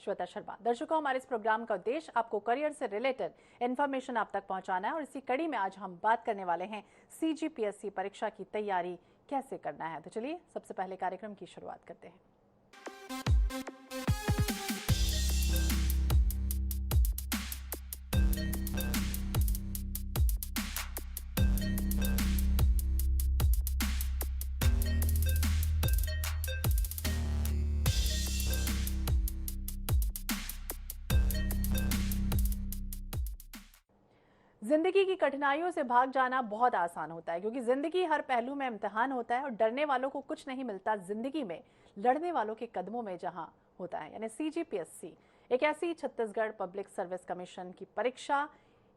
श्वेता शर्मा। दर्शकों, हमारे इस प्रोग्राम का उद्देश्य आपको करियर से रिलेटेड इन्फॉर्मेशन आप तक पहुंचाना है और इसी कड़ी में आज हम बात करने वाले हैं CGPSC परीक्षा की तैयारी कैसे करना है। तो चलिए सबसे पहले कार्यक्रम की शुरुआत करते हैं। जिंदगी की कठिनाइयों से भाग जाना बहुत आसान होता है, क्योंकि जिंदगी हर पहलू में इम्तिहान होता है और डरने वालों को कुछ नहीं मिलता जिंदगी में लड़ने वालों के कदमों में जहां होता है। यानी CGPSC एक ऐसी छत्तीसगढ़ पब्लिक सर्विस कमीशन की परीक्षा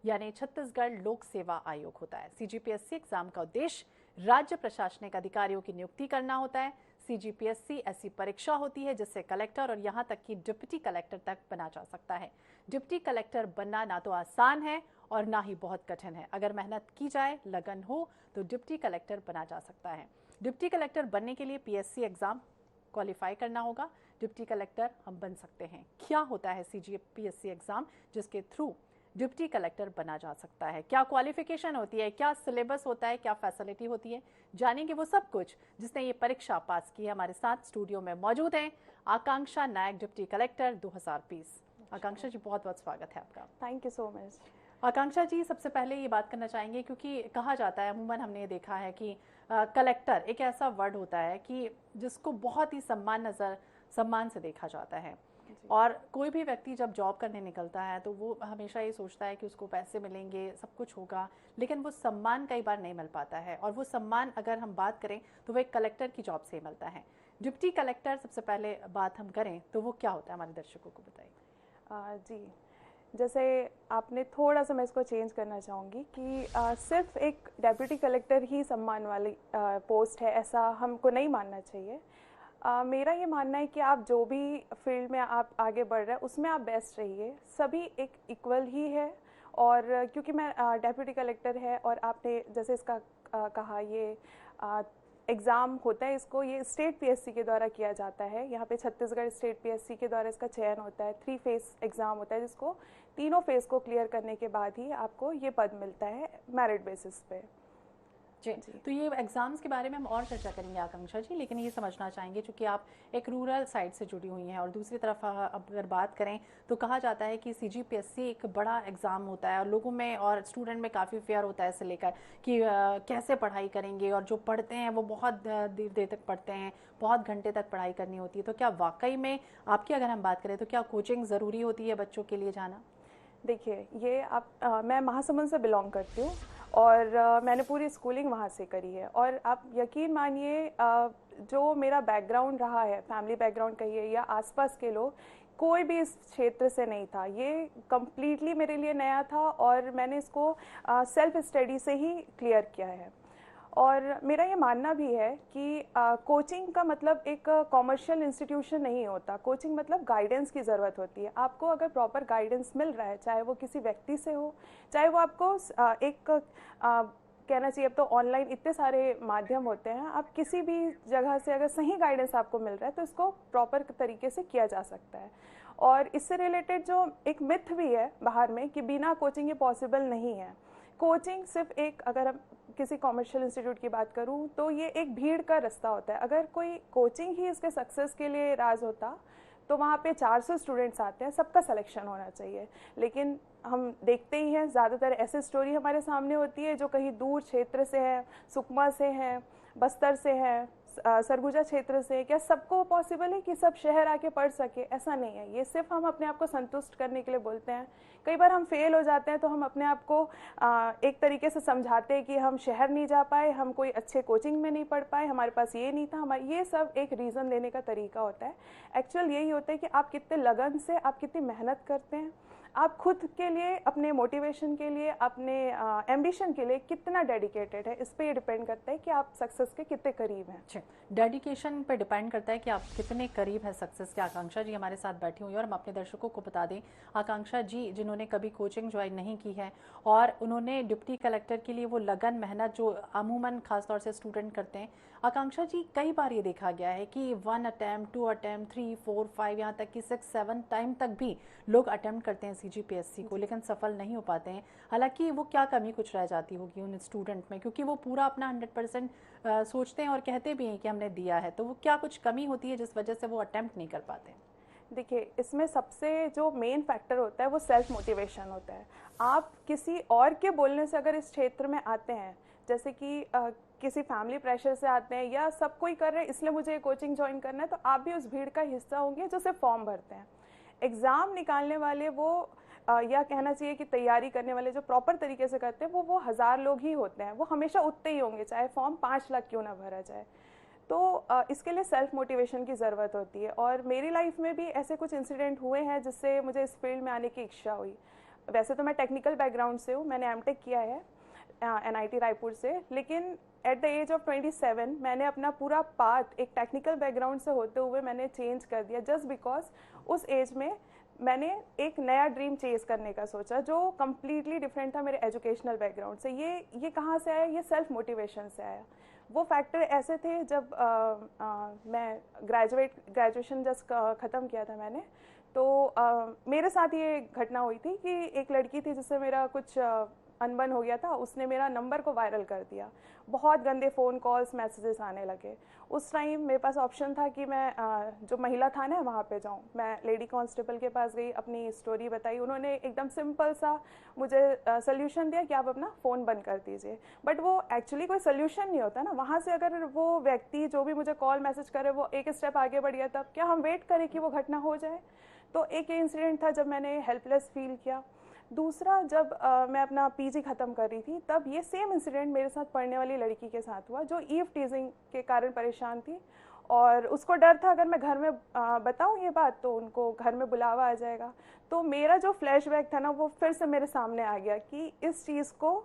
यानी छत्तीसगढ़ लोक सेवा आयोग होता है। CGPSC एग्जाम का उद्देश्य राज्य प्रशासनिक अधिकारियों की नियुक्ति करना होता है। CGPSC ऐसी परीक्षा होती है जिससे कलेक्टर और यहाँ तक कि डिप्टी कलेक्टर तक बना जा सकता है। डिप्टी कलेक्टर बनना ना तो आसान है और ना ही बहुत कठिन है। अगर मेहनत की जाए, लगन हो, तो डिप्टी कलेक्टर बना जा सकता है। डिप्टी कलेक्टर बनने के लिए PSC एग्जाम क्वालिफाई करना होगा। डिप्टी कलेक्टर हम बन सकते हैं। क्या होता है CGPSC एग्जाम जिसके थ्रू डिप्टी कलेक्टर बना जा सकता है? क्या क्वालिफिकेशन होती है, क्या सिलेबस होता है, क्या फैसिलिटी होती है, जानेंगे वो सब कुछ जिसने ये परीक्षा पास की है। हमारे साथ स्टूडियो में मौजूद हैं आकांक्षा नायक, डिप्टी कलेक्टर 2020। आकांक्षा जी, बहुत बहुत स्वागत है आपका। Thank you so much. Akanksha ji, सबसे पहले ये बात करना चाहेंगे, क्योंकि कहा जाता है, अमूमन हमने देखा है कि कलेक्टर एक ऐसा वर्ड होता है कि जिसको बहुत ही सम्मान से देखा जाता है। और कोई भी व्यक्ति जब जॉब करने निकलता है तो वो हमेशा ये सोचता है कि उसको पैसे मिलेंगे, सब कुछ होगा, लेकिन वो सम्मान कई बार नहीं मिल पाता है। और वो सम्मान अगर हम बात करें तो वो एक कलेक्टर की जॉब से मिलता है। डिप्टी कलेक्टर सबसे पहले बात हम करें तो वो क्या होता है, हमारे दर्शकों को बताइए। जी, जैसे आपने थोड़ा सा, मैं इसको चेंज करना चाहूँगी कि सिर्फ एक डेप्यूटी कलेक्टर ही सम्मान वाली पोस्ट है, ऐसा हमको नहीं मानना चाहिए। मेरा ये मानना है कि आप जो भी फील्ड में आप आगे बढ़ रहे हैं उसमें आप बेस्ट रहिए, सभी एक इक्वल ही है। और क्योंकि मैं डेप्यूटी कलेक्टर है और आपने जैसे इसका कहा, ये एग्ज़ाम होता है, इसको ये स्टेट PSC के द्वारा किया जाता है। यहाँ पे छत्तीसगढ़ स्टेट PSC के द्वारा इसका चयन होता है। 3 फेज़ एग्ज़ाम होता है, जिसको तीनों फेज़ को क्लियर करने के बाद ही आपको ये पद मिलता है मेरिट बेसिस पे। जी, तो ये एग्जाम्स के बारे में हम और चर्चा करेंगे आकांक्षा जी, लेकिन ये समझना चाहेंगे क्योंकि आप एक रूरल साइड से जुड़ी हुई हैं और दूसरी तरफ अगर बात करें तो कहा जाता है कि CGPSC एक बड़ा एग्ज़ाम होता है और लोगों में और स्टूडेंट में काफ़ी फेयर होता है इसे लेकर कि कैसे पढ़ाई करेंगे, और जो पढ़ते हैं वो बहुत देर तक पढ़ते हैं, बहुत घंटे तक पढ़ाई करनी होती है। तो क्या वाकई में आपकी अगर हम बात करें तो क्या कोचिंग ज़रूरी होती है बच्चों के लिए जाना? देखिए, ये मैं महासमुंद से बिलोंग करती हूँ और मैंने पूरी स्कूलिंग वहाँ से करी है। और आप यकीन मानिए, जो मेरा बैकग्राउंड रहा है, फैमिली बैकग्राउंड कहिए या आसपास के लोग, कोई भी इस क्षेत्र से नहीं था। ये कम्प्लीटली मेरे लिए नया था और मैंने इसको सेल्फ स्टडी से ही क्लियर किया है। और मेरा ये मानना भी है कि कोचिंग का मतलब एक कॉमर्शियल इंस्टीट्यूशन नहीं होता। कोचिंग मतलब गाइडेंस की ज़रूरत होती है। आपको अगर प्रॉपर गाइडेंस मिल रहा है, चाहे वो किसी व्यक्ति से हो, चाहे वो आपको कहना चाहिए, अब तो ऑनलाइन इतने सारे माध्यम होते हैं, आप किसी भी जगह से अगर सही गाइडेंस आपको मिल रहा है तो इसको प्रॉपर तरीके से किया जा सकता है। और इससे रिलेटेड जो एक मिथ भी है बाहर में कि बिना कोचिंग ये पॉसिबल नहीं है। कोचिंग सिर्फ एक, अगर हम किसी कॉमर्शियल इंस्टीट्यूट की बात करूं तो ये एक भीड़ का रास्ता होता है। अगर कोई कोचिंग ही इसके सक्सेस के लिए राज होता तो वहाँ पे 400 स्टूडेंट्स आते हैं, सबका सिलेक्शन होना चाहिए। लेकिन हम देखते ही हैं, ज़्यादातर ऐसे स्टोरी हमारे सामने होती है जो कहीं दूर क्षेत्र से है, सुकमा से है, बस्तर से है, सरगुजा क्षेत्र से। क्या सबको पॉसिबल है कि सब शहर आके पढ़ सके? ऐसा नहीं है। ये सिर्फ हम अपने आप को संतुष्ट करने के लिए बोलते हैं। कई बार हम फेल हो जाते हैं तो हम अपने आप को एक तरीके से समझाते हैं कि हम शहर नहीं जा पाए, हम कोई अच्छे कोचिंग में नहीं पढ़ पाए, हमारे पास ये नहीं था, हमारे ये सब एक रीज़न देने का तरीका होता है। एक्चुअल यही होता है कि आप कितने लगन से, आप कितनी मेहनत करते हैं, आप खुद के लिए, अपने मोटिवेशन के लिए, अपने एम्बिशन के लिए कितना डेडिकेटेड है, इस पे ये डिपेंड करता है कि आप सक्सेस के कितने करीब हैं। अच्छा, डेडिकेशन पे डिपेंड करता है कि आप कितने करीब हैं सक्सेस के। आकांक्षा जी हमारे साथ बैठी हुई हैं और हम अपने दर्शकों को बता दें, आकांक्षा जी जिन्होंने कभी कोचिंग ज्वाइन नहीं की है और उन्होंने डिप्टी कलेक्टर के लिए वो लगन मेहनत जो अमूमन खासतौर से स्टूडेंट करते हैं, आकांक्षा जी, कई बार ये देखा गया है कि 1 अटेम्प्ट, 2 अटेम्प्ट, 3, 4, 5, यहाँ तक कि 6, 7 टाइम तक भी लोग अटेम्प्ट करते हैं सीजीपीएससी को, लेकिन सफल नहीं हो पाते हैं। हालांकि वो क्या कमी कुछ रह जाती होगी उन स्टूडेंट में, क्योंकि वो पूरा अपना 100% सोचते हैं और कहते भी हैं कि हमने दिया है, तो वो क्या कुछ कमी होती है जिस वजह से वो अटेम्प्ट नहीं कर पाते हैं? देखिए, इसमें सबसे जो मेन फैक्टर होता है वो सेल्फ मोटिवेशन होता है। आप किसी और के बोलने से अगर इस क्षेत्र में आते हैं, जैसे कि किसी फैमिली प्रेशर से आते हैं या सब कोई कर रहे हैं इसलिए मुझे कोचिंग ज्वाइन करना है, तो आप भी उस भीड़ का हिस्सा होंगे जो सिर्फ फॉर्म भरते हैं। एग्ज़ाम निकालने वाले वो या कहना चाहिए कि तैयारी करने वाले जो प्रॉपर तरीके से करते हैं वो 1000 लोग ही होते हैं। वो हमेशा उतने ही होंगे, चाहे फॉर्म 5 लाख क्यों ना भरा जाए। तो इसके लिए सेल्फ मोटिवेशन की ज़रूरत होती है, और मेरी लाइफ में भी ऐसे कुछ इंसिडेंट हुए हैं जिससे मुझे इस फील्ड में आने की इच्छा हुई। वैसे तो मैं टेक्निकल बैकग्राउंड से हूँ, मैंने एमटेक किया है एनआईटी रायपुर से, लेकिन एट द एज ऑफ 27 मैंने अपना पूरा पाथ एक टेक्निकल बैकग्राउंड से होते हुए मैंने चेंज कर दिया, जस्ट बिकॉज उस एज में मैंने एक नया ड्रीम चेज करने का सोचा जो कम्प्लीटली डिफरेंट था मेरे एजुकेशनल बैकग्राउंड से। ये कहाँ से आया? ये सेल्फ मोटिवेशन से आया। वो फैक्टर ऐसे थे, जब मैं ग्रेजुएशन जस्ट ख़त्म किया था मैंने, तो मेरे साथ ये घटना हुई थी कि एक लड़की थी जिससे मेरा कुछ अनबन हो गया था। उसने मेरा नंबर को वायरल कर दिया, बहुत गंदे फ़ोन कॉल्स मैसेजेस आने लगे। उस टाइम मेरे पास ऑप्शन था कि मैं जो महिला थाना है वहाँ पे जाऊँ। मैं लेडी कांस्टेबल के पास गई, अपनी स्टोरी बताई, उन्होंने एकदम सिंपल सा मुझे सोल्यूशन दिया कि आप अपना फ़ोन बंद कर दीजिए। बट वो एक्चुअली कोई सोल्यूशन नहीं होता ना। वहाँ से अगर वो व्यक्ति जो भी मुझे कॉल मैसेज करे वो एक स्टेप आगे बढ़ गया, तब क्या हम वेट करें कि वो घटना हो जाए? तो एक ये इंसिडेंट था जब मैंने हेल्पलेस फील किया। दूसरा, जब मैं अपना पीजी ख़त्म कर रही थी, तब ये सेम इंसिडेंट मेरे साथ पढ़ने वाली लड़की के साथ हुआ जो ईव टीजिंग के कारण परेशान थी, और उसको डर था अगर मैं घर में बताऊं ये बात तो उनको घर में बुलावा आ जाएगा। तो मेरा जो फ्लैशबैक था ना वो फिर से मेरे सामने आ गया कि इस चीज़ को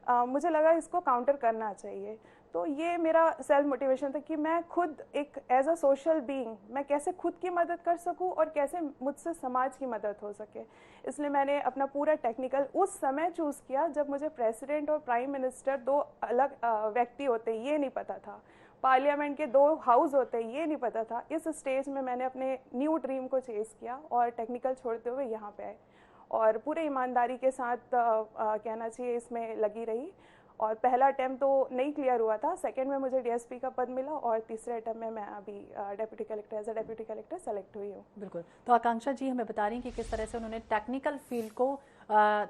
मुझे लगा इसको काउंटर करना चाहिए। तो ये मेरा सेल्फ मोटिवेशन था कि मैं खुद एक एज अ सोशल बीइंग मैं कैसे खुद की मदद कर सकूं और कैसे मुझसे समाज की मदद हो सके। इसलिए मैंने अपना पूरा टेक्निकल उस समय चूज़ किया जब मुझे प्रेसिडेंट और प्राइम मिनिस्टर दो अलग व्यक्ति होते हैं ये नहीं पता था, पार्लियामेंट के 2 हाउस होते हैं ये नहीं पता था। इस स्टेज में मैंने अपने न्यू ड्रीम को चेज़ किया और टेक्निकल छोड़ते हुए यहाँ पे आए, और पूरे ईमानदारी के साथ कहना चाहिए इसमें लगी रही। और पहला अटैम्प्ट तो नहीं क्लियर हुआ था, सेकंड में मुझे डीएसपी का पद मिला, और तीसरे अटैम्प्ट में मैं अभी deputy collector as a deputy collector select हुई हूँ। बिल्कुल। तो आकांक्षा जी हमें बता रही हैं कि किस तरह से उन्होंने टेक्निकल फील्ड को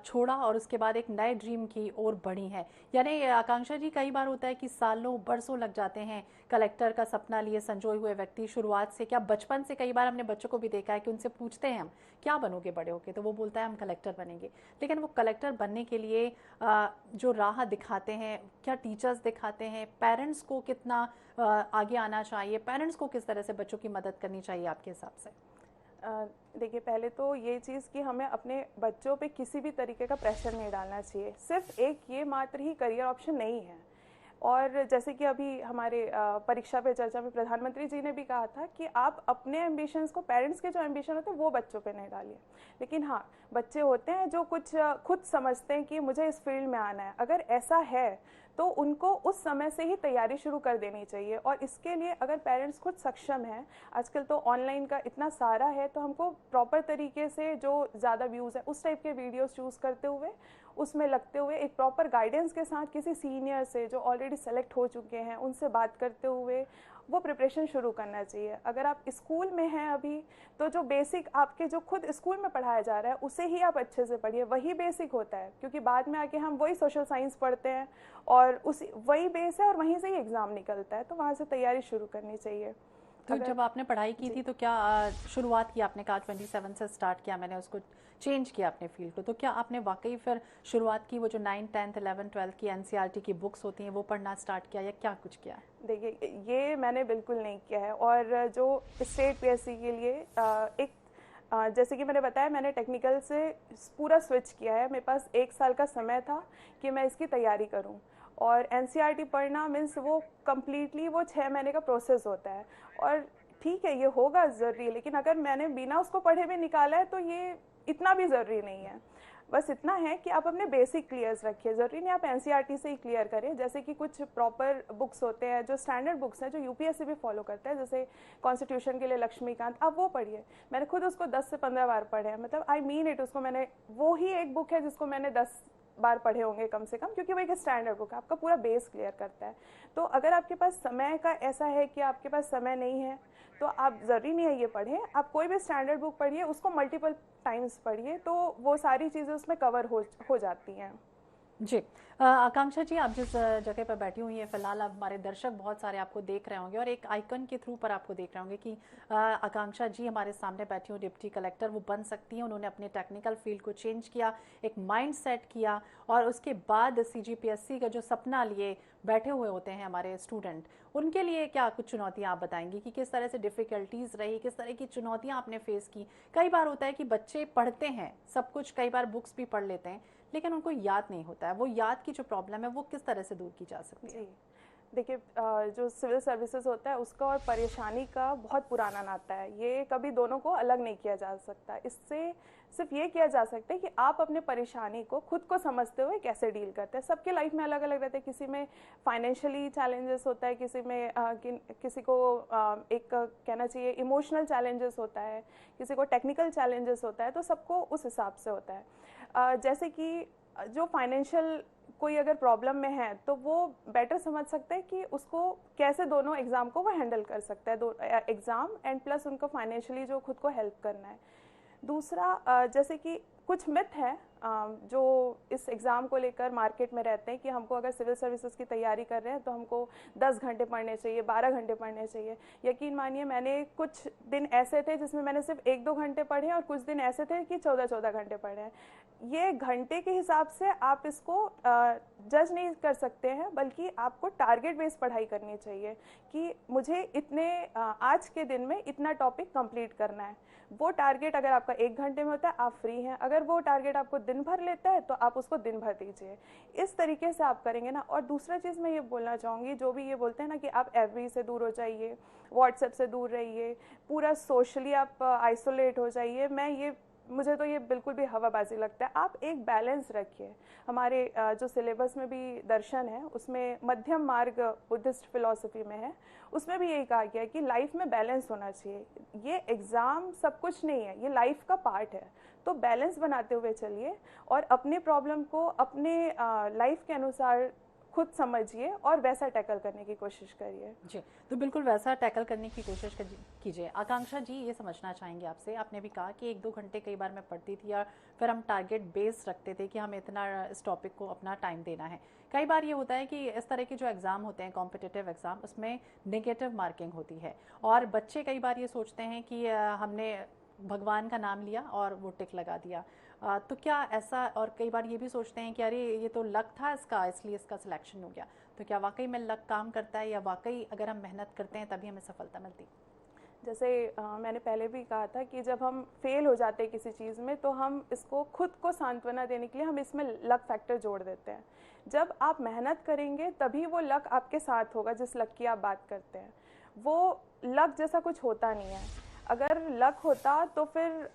छोड़ा और उसके बाद एक नए ड्रीम की ओर बढ़ी हैं। यानी आकांक्षा जी, कई बार होता है कि सालों बरसों लग जाते हैं कलेक्टर का सपना लिए संजोए हुए व्यक्ति शुरुआत से, क्या बचपन से, कई बार हमने बच्चों को भी देखा है कि उनसे पूछते हैं हम क्या बनोगे बड़े होके, तो वो बोलता है हम कलेक्टर बनेंगे। लेकिन वो कलेक्टर बनने के लिए जो राह दिखाते हैं, क्या टीचर्स दिखाते हैं, पेरेंट्स को कितना आगे आना चाहिए, पेरेंट्स को किस तरह से बच्चों की मदद करनी चाहिए आपके हिसाब से? देखिए, पहले तो ये चीज़ कि हमें अपने बच्चों पे किसी भी तरीके का प्रेशर नहीं डालना चाहिए। सिर्फ एक ये मात्र ही करियर ऑप्शन नहीं है। और जैसे कि अभी हमारे परीक्षा पे चर्चा में प्रधानमंत्री जी ने भी कहा था कि आप अपने एम्बिशंस को, पेरेंट्स के जो एम्बिशन होते हैं वो बच्चों पे नहीं डालिए। लेकिन हाँ, बच्चे होते हैं जो कुछ खुद समझते हैं कि मुझे इस फील्ड में आना है। अगर ऐसा है तो उनको उस समय से ही तैयारी शुरू कर देनी चाहिए। और इसके लिए अगर पेरेंट्स खुद सक्षम हैं, आजकल तो ऑनलाइन का इतना सारा है, तो हमको प्रॉपर तरीके से जो ज़्यादा व्यूज़ है उस टाइप के वीडियोस चूज़ करते हुए, उसमें लगते हुए, एक प्रॉपर गाइडेंस के साथ किसी सीनियर से जो ऑलरेडी सेलेक्ट हो चुके हैं उनसे बात करते हुए वो प्रिपरेशन शुरू करना चाहिए। अगर आप स्कूल में हैं अभी, तो जो बेसिक आपके जो खुद स्कूल में पढ़ाया जा रहा है उसे ही आप अच्छे से पढ़िए, वही बेसिक होता है। क्योंकि बाद में आके हम वही सोशल साइंस पढ़ते हैं और उसी वही बेस है और वहीं से ही एग्ज़ाम निकलता है, तो वहाँ से तैयारी शुरू करनी चाहिए। तो जब आपने पढ़ाई की थी तो क्या शुरुआत की, आपने कहा 27 से स्टार्ट किया मैंने, उसको चेंज किया अपने फील्ड को, तो क्या आपने वाकई फिर शुरुआत की, वो जो 9, 10, 11, 12 की एनसीईआरटी की बुक्स होती हैं वो पढ़ना स्टार्ट किया, या क्या कुछ किया? देखिए, ये मैंने बिल्कुल नहीं किया है। और जो स्टेट पीएससी के लिए एक जैसे कि मैंने बताया, मैंने टेक्निकल से पूरा स्विच किया है। मेरे पास 1 साल का समय था कि मैं इसकी तैयारी करूं। और एनसीईआरटी पढ़ना मीन्स वो कम्प्लीटली वो 6 महीने का प्रोसेस होता है। और ठीक है, ये होगा ज़रूरी, लेकिन अगर मैंने बिना उसको पढ़े भी निकाला है तो ये इतना भी ज़रूरी नहीं है। बस इतना है कि आप अपने बेसिक क्लियर्स रखिए, ज़रूरी नहीं आप एनसीईआरटी से ही क्लियर करें। जैसे कि कुछ प्रॉपर बुक्स होते हैं जो स्टैंडर्ड बुक्स हैं जो यूपीएससी भी फॉलो करता है, जैसे कॉन्स्टिट्यूशन के लिए लक्ष्मीकांत, आप वो पढ़िए। मैंने खुद उसको 10 से 15 बार पढ़े हैं, मतलब आई मीन इट, उसको मैंने, वो ही एक बुक है जिसको मैंने 10 बार पढ़े होंगे कम से कम, क्योंकि वो एक स्टैंडर्ड बुक है, आपका पूरा बेस क्लियर करता है। तो अगर आपके पास समय का ऐसा है कि आपके पास समय नहीं है तो आप ज़रूरी नहीं है ये पढ़ें, आप कोई भी स्टैंडर्ड बुक पढ़िए, उसको मल्टीपल टाइम्स पढ़िए, तो वो सारी चीज़ें उसमें कवर हो जाती हैं। जी। आकांक्षा जी, आप जिस जगह पर बैठी हुई हैं फिलहाल, अब हमारे दर्शक बहुत सारे आपको देख रहे होंगे और एक आइकन के थ्रू पर आपको देख रहे होंगे कि आकांक्षा जी हमारे सामने बैठी हुई डिप्टी कलेक्टर वो बन सकती हैं। उन्होंने अपने टेक्निकल फील्ड को चेंज किया, एक माइंड सेट किया और उसके बाद सीजीपीएससी का जो सपना लिए बैठे हुए होते हैं हमारे स्टूडेंट, उनके लिए क्या कुछ चुनौतियां आप बताएंगी कि किस तरह से डिफ़िकल्टीज़ रही, किस तरह की चुनौतियां आपने फेस की? कई बार होता है कि बच्चे पढ़ते हैं सब कुछ, कई बार बुक्स भी पढ़ लेते हैं लेकिन उनको याद नहीं होता है, वो याद की जो प्रॉब्लम है वो किस तरह से दूर की जा सकती है? जी, देखिए, जो सिविल सर्विसेज होता है उसका और परेशानी का बहुत पुराना नाता है, ये कभी दोनों को अलग नहीं किया जा सकता। इससे सिर्फ ये किया जा सकता है कि आप अपने परेशानी को खुद को समझते हुए कैसे डील करते हैं। सबके लाइफ में अलग अलग रहते हैं, किसी में फाइनेंशियली चैलेंजेस होता है, किसी में किसी को एक कहना चाहिए इमोशनल चैलेंजेस होता है, किसी को टेक्निकल चैलेंजेस होता है, तो सबको उस हिसाब से होता है। जैसे कि जो फाइनेंशियल कोई अगर प्रॉब्लम में है तो वो बेटर समझ सकते हैं कि उसको कैसे दोनों एग्ज़ाम को वो हैंडल कर सकता है, दो एग्ज़ाम एंड प्लस उनको फाइनेंशियली जो खुद को हेल्प करना है। दूसरा, जैसे कि कुछ मिथ है जो इस एग्ज़ाम को लेकर मार्केट में रहते हैं कि हमको अगर सिविल सर्विसेज की तैयारी कर रहे हैं तो हमको 10 घंटे पढ़ने चाहिए, 12 घंटे पढ़ने चाहिए। यकीन मानिए, मैंने कुछ दिन ऐसे थे जिसमें मैंने सिर्फ 1-2 घंटे पढ़े और कुछ दिन ऐसे थे कि 14-14 घंटे पढ़े हैं। ये घंटे के हिसाब से आप इसको जज नहीं कर सकते हैं, बल्कि आपको टारगेट बेस्ड पढ़ाई करनी चाहिए कि मुझे इतने आज के दिन में इतना टॉपिक कंप्लीट करना है। वो टारगेट अगर आपका 1 घंटे में होता है आप फ्री हैं, अगर वो टारगेट आपको दिन भर लेता है तो आप उसको दिन भर दीजिए। इस तरीके से आप करेंगे ना। और दूसरा चीज़ मैं ये बोलना चाहूँगी, जो भी ये बोलते हैं ना कि आप एफबी से दूर हो जाइए, व्हाट्सएप से दूर रहिए, पूरा सोशली आप आइसोलेट हो जाइए, मुझे तो ये बिल्कुल भी हवाबाजी लगता है। आप एक बैलेंस रखिए। हमारे जो सिलेबस में भी दर्शन है उसमें मध्यम मार्ग बुद्धिस्ट फिलॉसफी में है, उसमें भी यही कहा गया है कि लाइफ में बैलेंस होना चाहिए। ये एग्ज़ाम सब कुछ नहीं है, ये लाइफ का पार्ट है। तो बैलेंस बनाते हुए चलिए और अपने प्रॉब्लम को अपने लाइफ के अनुसार खुद समझिए और वैसा टैकल करने की कोशिश करिए। जी, तो बिल्कुल वैसा टैकल करने की कोशिश कीजिए। आकांक्षा जी, ये समझना चाहेंगे आपसे, आपने भी कहा कि 1-2 घंटे कई बार मैं पढ़ती थी और फिर हम टारगेट बेस रखते थे कि हमें इतना इस टॉपिक को अपना टाइम देना है। कई बार ये होता है कि इस तरह के जो एग्ज़ाम होते हैं कॉम्पिटिटिव एग्ज़ाम, उसमें नेगेटिव मार्किंग होती है और बच्चे कई बार ये सोचते हैं कि हमने भगवान का नाम लिया और वो टिक लगा दिया। तो क्या ऐसा, और कई बार ये भी सोचते हैं कि अरे ये तो लक था इसका, इसलिए इसका सिलेक्शन हो गया। तो क्या वाकई में लक काम करता है या वाकई अगर हम मेहनत करते हैं तभी हमें सफलता मिलती है? जैसे मैंने पहले भी कहा था कि जब हम फेल हो जाते हैं किसी चीज़ में तो हम इसको खुद को सांत्वना देने के लिए हम इसमें लक फैक्टर जोड़ देते हैं। जब आप मेहनत करेंगे तभी वो लक आपके साथ होगा, जिस लक की आप बात करते हैं। वो लक जैसा कुछ होता नहीं है। अगर लक होता तो फिर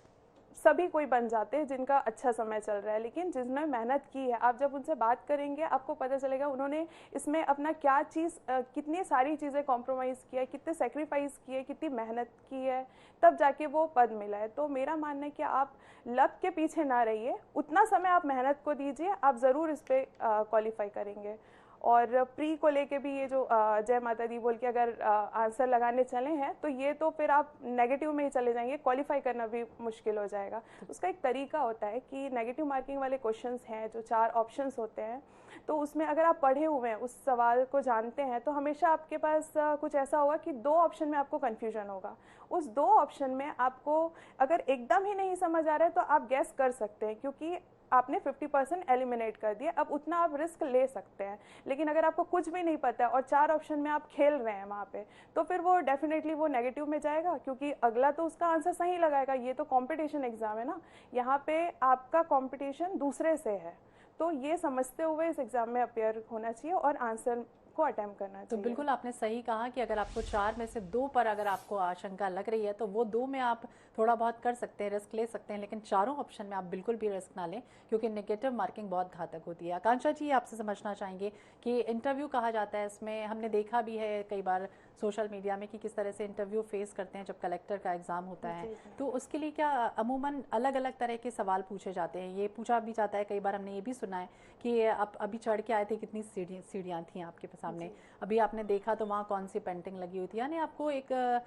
सभी कोई बन जाते हैं जिनका अच्छा समय चल रहा है, लेकिन जिसने मेहनत की है, आप जब उनसे बात करेंगे आपको पता चलेगा उन्होंने इसमें अपना क्या चीज़, कितनी सारी चीज़ें कॉम्प्रोमाइज़ किया है, कितने सेक्रीफाइस किए, कितनी मेहनत की है, तब जाके वो पद मिला है। तो मेरा मानना है कि आप लक के पीछे ना रहिए, उतना समय आप मेहनत को दीजिए, आप ज़रूर इस पर क्वालिफाई करेंगे। और प्री को लेके भी ये जो जय माता दी बोल के अगर आंसर लगाने चले हैं तो ये तो फिर आप नेगेटिव में ही चले जाएंगे, क्वालिफाई करना भी मुश्किल हो जाएगा। उसका एक तरीका होता है कि नेगेटिव मार्किंग वाले क्वेश्चंस हैं जो 4 ऑप्शंस होते हैं, तो उसमें अगर आप पढ़े हुए हैं, उस सवाल को जानते हैं, तो हमेशा आपके पास कुछ ऐसा होगा कि 2 ऑप्शन में आपको कन्फ्यूजन होगा। उस 2 ऑप्शन में आपको अगर एकदम ही नहीं समझ आ रहा है तो आप गैस कर सकते हैं, क्योंकि आपने 50% एलिमिनेट कर दिया, अब उतना आप रिस्क ले सकते हैं। लेकिन अगर आपको कुछ भी नहीं पता है और 4 ऑप्शन में आप खेल रहे हैं वहाँ पे, तो फिर वो डेफिनेटली वो नेगेटिव में जाएगा, क्योंकि अगला तो उसका आंसर सही लगाएगा। ये तो कंपटीशन एग्जाम है ना, यहाँ पे आपका कंपटीशन दूसरे से है। तो ये समझते हुए इस एग्जाम में अपेयर होना चाहिए और आंसर को अटेम्प्ट करना चाहिए। तो बिल्कुल आपने सही कहा कि अगर आपको 4 में से 2 पर अगर आपको आशंका लग रही है तो वो 2 में आप थोड़ा बहुत कर सकते हैं, रिस्क ले सकते हैं, लेकिन चारों ऑप्शन में आप बिल्कुल भी रिस्क ना लें क्योंकि नेगेटिव मार्किंग बहुत घातक होती है। आकांक्षा जी, आपसे समझना चाहेंगे कि इंटरव्यू कहा जाता है, इसमें हमने देखा भी है कई बार सोशल मीडिया में कि किस तरह से इंटरव्यू फेस करते हैं जब कलेक्टर का एग्ज़ाम होता है। तो उसके लिए क्या अमूमन अलग अलग तरह के सवाल पूछे जाते हैं? ये पूछा भी जाता है, कई बार हमने ये भी सुना है कि आप अभी चढ़ के आए थे, कितनी सीढ़ियाँ थी आपके सामने, अभी आपने देखा तो वहाँ कौन सी पेंटिंग लगी हुई थी, यानी आपको एक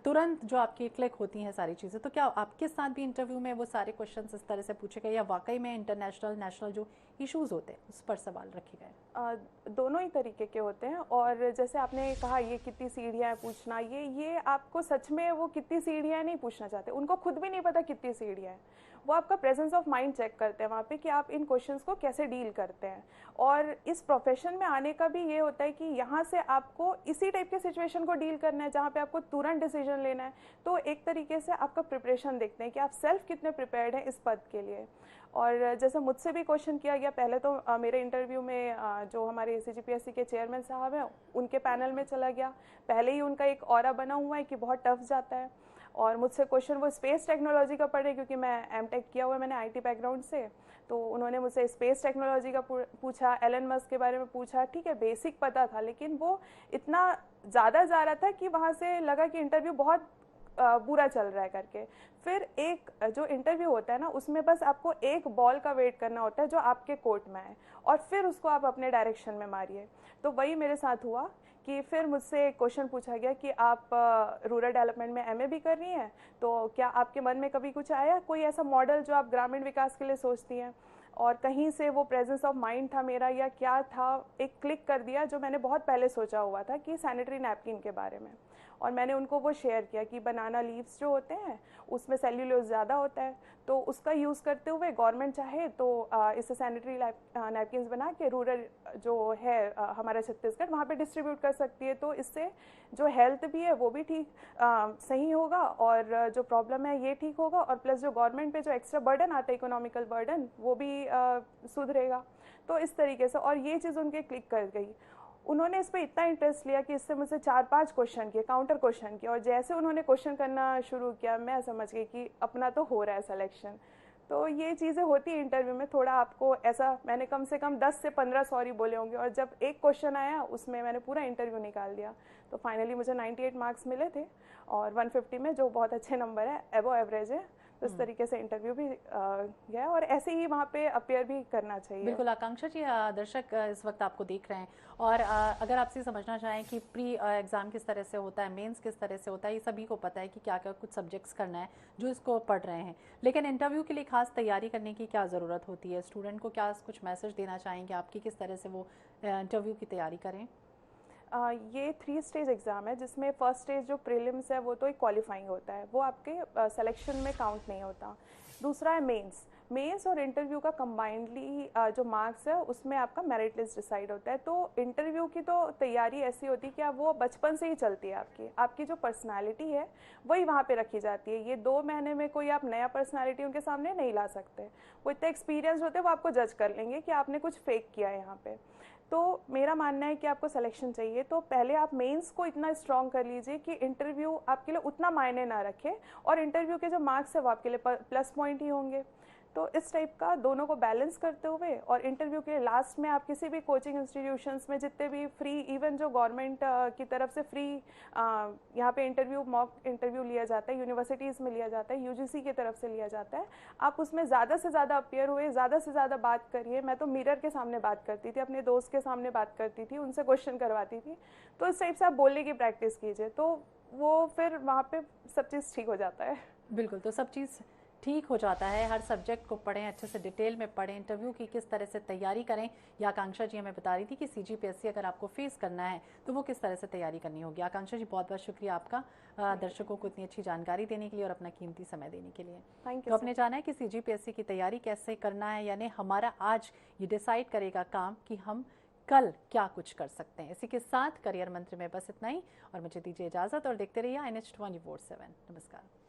तुरंत जो आपकी क्लिक होती हैं सारी चीज़ें। तो क्या आपके साथ भी इंटरव्यू में वो सारे क्वेश्चंस इस तरह से पूछे गए या वाकई में इंटरनेशनल नेशनल जो इश्यूज होते हैं उस पर सवाल रखे गए? दोनों ही तरीके के होते हैं। और जैसे आपने कहा ये कितनी सीढ़ियाँ हैं पूछना, ये आपको सच में वो कितनी सीढ़ियाँ नहीं पूछना चाहते, उनको खुद भी नहीं पता कितनी सीढ़ियाँ हैं। वो आपका प्रेजेंस ऑफ माइंड चेक करते हैं वहाँ पे कि आप इन क्वेश्चंस को कैसे डील करते हैं। और इस प्रोफेशन में आने का भी ये होता है कि यहाँ से आपको इसी टाइप के सिचुएशन को डील करना है जहाँ पे आपको तुरंत डिसीजन लेना है। तो एक तरीके से आपका प्रिपरेशन देखते हैं कि आप सेल्फ कितने प्रिपेयर्ड हैं इस पद के लिए। और जैसे मुझसे भी क्वेश्चन किया गया, पहले तो मेरे इंटरव्यू में जो हमारे CGPSC के चेयरमैन साहब हैं उनके पैनल में चला गया। पहले ही उनका एक ऑरा बना हुआ है कि बहुत टफ जाता है। और मुझसे क्वेश्चन वो स्पेस टेक्नोलॉजी का पढ़े, क्योंकि मैं M.Tech किया हुआ है, मैंने IT बैकग्राउंड से। तो उन्होंने मुझसे स्पेस टेक्नोलॉजी का पूछा, एलन मस्क के बारे में पूछा। ठीक है, बेसिक पता था, लेकिन वो इतना ज़्यादा जा रहा था कि वहाँ से लगा कि इंटरव्यू बहुत बुरा चल रहा है करके। फिर एक जो इंटरव्यू होता है ना, उसमें बस आपको एक बॉल का वेट करना होता है जो आपके कोर्ट में है, और फिर उसको आप अपने डायरेक्शन में मारिए। तो वही मेरे साथ हुआ कि फिर मुझसे क्वेश्चन पूछा गया कि आप रूरल डेवलपमेंट में MA भी कर रही हैं, तो क्या आपके मन में कभी कुछ आया कोई ऐसा मॉडल जो आप ग्रामीण विकास के लिए सोचती हैं? और कहीं से वो प्रेजेंस ऑफ माइंड था मेरा या क्या था, एक क्लिक कर दिया जो मैंने बहुत पहले सोचा हुआ था कि सैनिटरी नैपकिन के बारे में। और मैंने उनको वो शेयर किया कि बनाना लीव्स जो होते हैं उसमें सेल्यूलोज ज़्यादा होता है, तो उसका यूज़ करते हुए गवर्नमेंट चाहे तो इससे सैनिटरी नैपकिन्स बना के रूरल जो है हमारा छत्तीसगढ़ वहाँ पे डिस्ट्रीब्यूट कर सकती है। तो इससे जो हेल्थ भी है वो भी ठीक सही होगा, और जो प्रॉब्लम है ये ठीक होगा, और प्लस जो गवर्नमेंट पे जो एक्स्ट्रा बर्डन आता है, इकोनॉमिकल बर्डन, वो भी सुधरेगा। तो इस तरीके से, और ये चीज़ उनके क्लिक कर गई। उन्होंने इस पर इतना इंटरेस्ट लिया कि इससे मुझसे 4-5 क्वेश्चन किए, काउंटर क्वेश्चन किए, और जैसे उन्होंने क्वेश्चन करना शुरू किया मैं समझ गई कि अपना तो हो रहा है सिलेक्शन। तो ये चीज़ें होती है इंटरव्यू में, थोड़ा आपको ऐसा, मैंने कम से कम 10 से 15 सॉरी बोले होंगे, और जब एक क्वेश्चन आया उसमें मैंने पूरा इंटरव्यू निकाल दिया। तो फाइनली मुझे 98 मार्क्स मिले थे, और 150 में जो बहुत अच्छे नंबर है, एबो एवरेज है। तो इस तरीके से इंटरव्यू भी गया, और ऐसे ही वहाँ पे अपीयर भी करना चाहिए। बिल्कुल आकांक्षा जी, दर्शक इस वक्त आपको देख रहे हैं, और अगर आपसे समझना चाहें कि प्री एग्ज़ाम किस तरह से होता है, मेंस किस तरह से होता है, ये सभी को पता है कि क्या क्या कुछ सब्जेक्ट्स करना है जो इसको पढ़ रहे हैं, लेकिन इंटरव्यू के लिए खास तैयारी करने की क्या ज़रूरत होती है? स्टूडेंट को क्या कुछ मैसेज देना चाहेंगे आपकी, किस तरह से वो इंटरव्यू की तैयारी करें? ये 3 स्टेज एग्ज़ाम है, जिसमें फर्स्ट स्टेज जो प्रीलिम्स है वो तो एक क्वालिफाइंग होता है, वो आपके सिलेक्शन में काउंट नहीं होता। दूसरा है मेंस और इंटरव्यू का कंबाइंडली जो मार्क्स है उसमें आपका मेरिट लिस्ट डिसाइड होता है। तो इंटरव्यू की तो तैयारी ऐसी होती है कि आप वो बचपन से ही चलती है, आपकी जो पर्सनालिटी है वही वहाँ पे रखी जाती है। ये 2 महीने में कोई आप नया पर्सनालिटी उनके सामने नहीं ला सकते। वो इतने एक्सपीरियंस होते हैं, वो आपको जज कर लेंगे कि आपने कुछ फेक किया है यहाँ पे। तो मेरा मानना है कि आपको सिलेक्शन चाहिए तो पहले आप मेंस को इतना स्ट्रॉन्ग कर लीजिए कि इंटरव्यू आपके लिए उतना मायने ना रखे, और इंटरव्यू के जो मार्क्स है वो आपके लिए प्लस पॉइंट ही होंगे। तो इस टाइप का दोनों को बैलेंस करते हुए, और इंटरव्यू के लास्ट में आप किसी भी कोचिंग इंस्टीट्यूशंस में जितने भी फ्री, इवन जो गवर्नमेंट की तरफ से फ्री यहाँ पे मॉक इंटरव्यू लिया जाता है, यूनिवर्सिटीज़ में लिया जाता है, UGC की तरफ से लिया जाता है, आप उसमें ज़्यादा से ज़्यादा अपीयर हुए, ज़्यादा से ज़्यादा बात करिए। मैं तो मिरर के सामने बात करती थी, अपने दोस्त के सामने बात करती थी, उनसे क्वेश्चन करवाती थी। तो इस टाइप से आप बोलने की प्रैक्टिस कीजिए, तो वो फिर वहाँ पे सब चीज़ ठीक हो जाता है। बिल्कुल, तो सब चीज़ ठीक हो जाता है। हर सब्जेक्ट को पढ़ें, अच्छे से डिटेल में पढ़ें, इंटरव्यू की किस तरह से तैयारी करें। या आकांक्षा जी हमें बता रही थी कि CGPSC अगर आपको फेस करना है तो वो किस तरह से तैयारी करनी होगी। आकांक्षा जी, बहुत बहुत शुक्रिया आपका दर्शकों को इतनी अच्छी जानकारी देने के लिए और अपना कीमती समय देने के लिए। Thank you. तो आपने जाना है कि CGPSC की तैयारी कैसे करना है, यानी हमारा आज ये डिसाइड करेगा काम कि हम कल क्या कुछ कर सकते हैं। इसी के साथ करियर मंत्र में बस इतना ही, और मुझे दीजिए इजाज़त और देखते रहिए NH 24/7। नमस्कार।